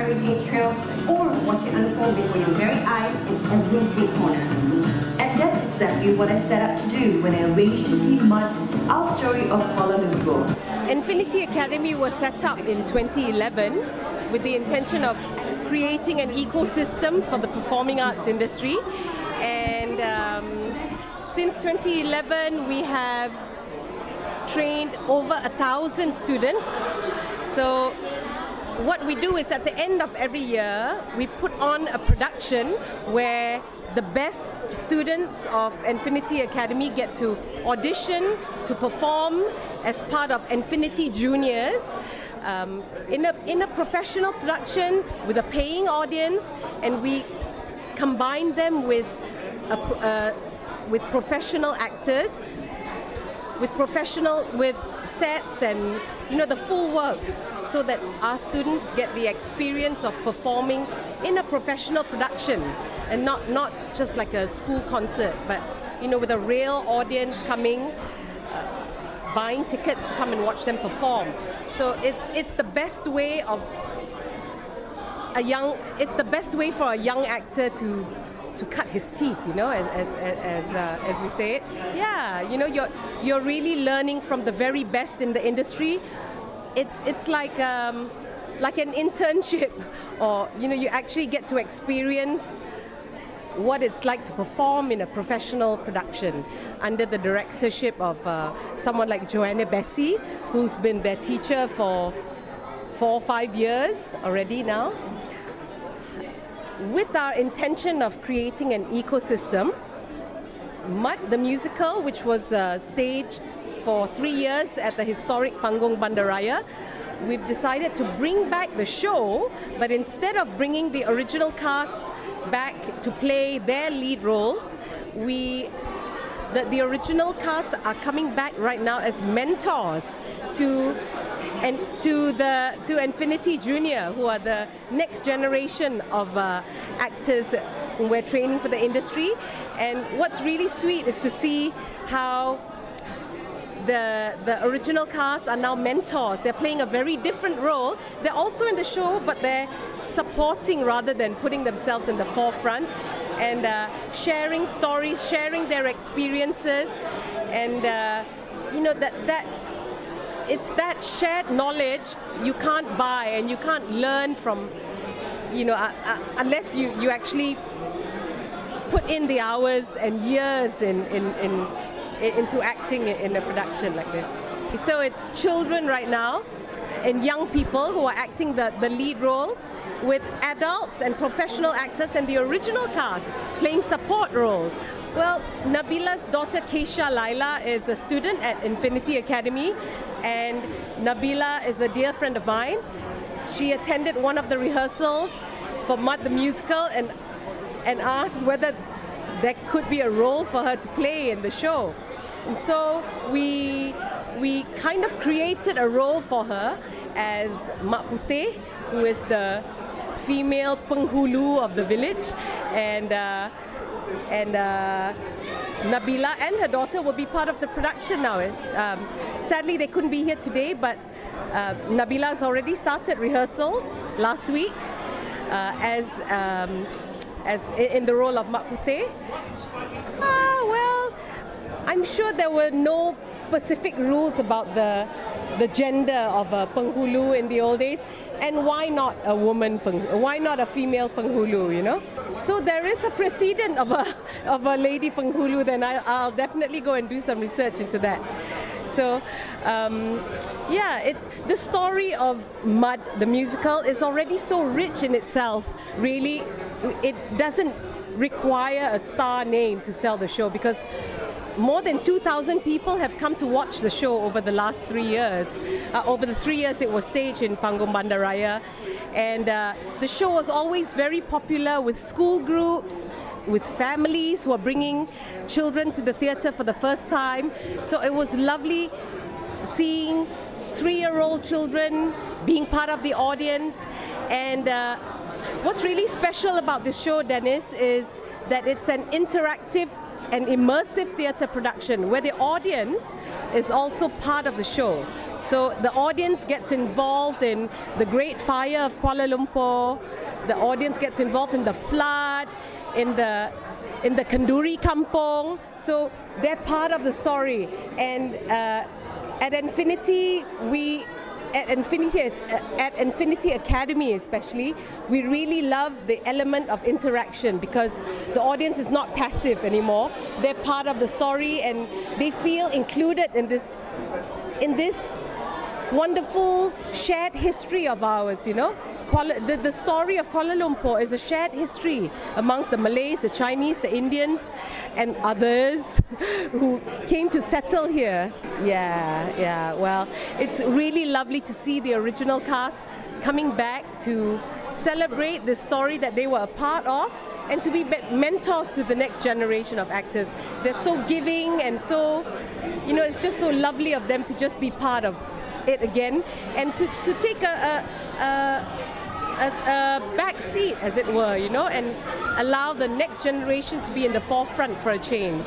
heritage trail, or watch it unfold before your very eyes in every street corner. And that's exactly what I set out to do when I arranged to see Mud, our story of Kuala Lumpur. Infinity Academy was set up in 2011 with the intention of creating an ecosystem for the performing arts industry. And since 2011, we have trained over 1,000 students. So what we do is at the end of every year, we put on a production where the best students of Infinity Academy get to audition, to perform as part of Infinity Juniors in a professional production with a paying audience, and we combine them with professional actors, with sets and the full works, so that our students get the experience of performing in a professional production, and not just like a school concert, but with a real audience coming, buying tickets to come and watch them perform. So it's the best way for a young actor to cut his teeth, as we say it. Yeah, you're really learning from the very best in the industry. It's like an internship, or you actually get to experience what it's like to perform in a professional production under the directorship of someone like Joanna Bessie, who's been their teacher for 4 or 5 years already now. With our intention of creating an ecosystem, Mud the musical, which was staged for 3 years at the historic Panggung Bandaraya, we've decided to bring back the show, but instead of bringing the original cast back to play their lead roles, the original cast are coming back right now as mentors to Infinity Junior, who are the next generation of actors who we're training for the industry. And what's really sweet is to see how the original cast are now mentors. They're playing a very different role. They're also in the show, but they're supporting rather than putting themselves in the forefront, and sharing stories, sharing their experiences, and it's that shared knowledge you can't buy and you can't learn from, unless you actually put in the hours and years into acting in a production like this. So it's children right now and young people who are acting the lead roles, with adults and professional actors and the original cast playing support roles. Well, Nabila's daughter Keisha Laila is a student at Infinity Academy, and Nabila is a dear friend of mine. She attended one of the rehearsals for Mud the musical and asked whether there could be a role for her to play in the show. And so we kind of created a role for her as Mak Putih, who is the female penghulu of the village, and Nabila and her daughter will be part of the production now. Sadly, they couldn't be here today, but Nabila has already started rehearsals last week as in the role of Mak Putih. Well, I'm sure there were no specific rules about the gender of a penghulu in the old days, and why not a woman why not a female penghulu, So there is a precedent of a lady penghulu, then I'll definitely go and do some research into that. So the story of Mud the musical is already so rich in itself. Really, it doesn't require a star name to sell the show, because more than 2,000 people have come to watch the show over the last 3 years. Over the 3 years it was staged in Panggung Bandaraya. And the show was always very popular with school groups, with families who are bringing children to the theatre for the first time. So it was lovely seeing 3-year-old children being part of the audience. And what's really special about this show, Dennis, is that it's an interactive and immersive theatre production where the audience is also part of the show. So the audience gets involved in the Great Fire of Kuala Lumpur. The audience gets involved in the flood, in the Kenduri Kampung. So they're part of the story. And at Infinity, at Infinity Academy especially, we really love the element of interaction because the audience is not passive anymore. They're part of the story and they feel included in this wonderful shared history of ours, you know. The story of Kuala Lumpur is a shared history amongst the Malays, the Chinese, the Indians, and others who came to settle here. Yeah. Well, it's really lovely to see the original cast coming back to celebrate the story that they were a part of and to be mentors to the next generation of actors. They're so giving and so, you know, it's just so lovely of them to just be part of it again and to take a back seat, as it were, you know, and allow the next generation to be in the forefront for a change.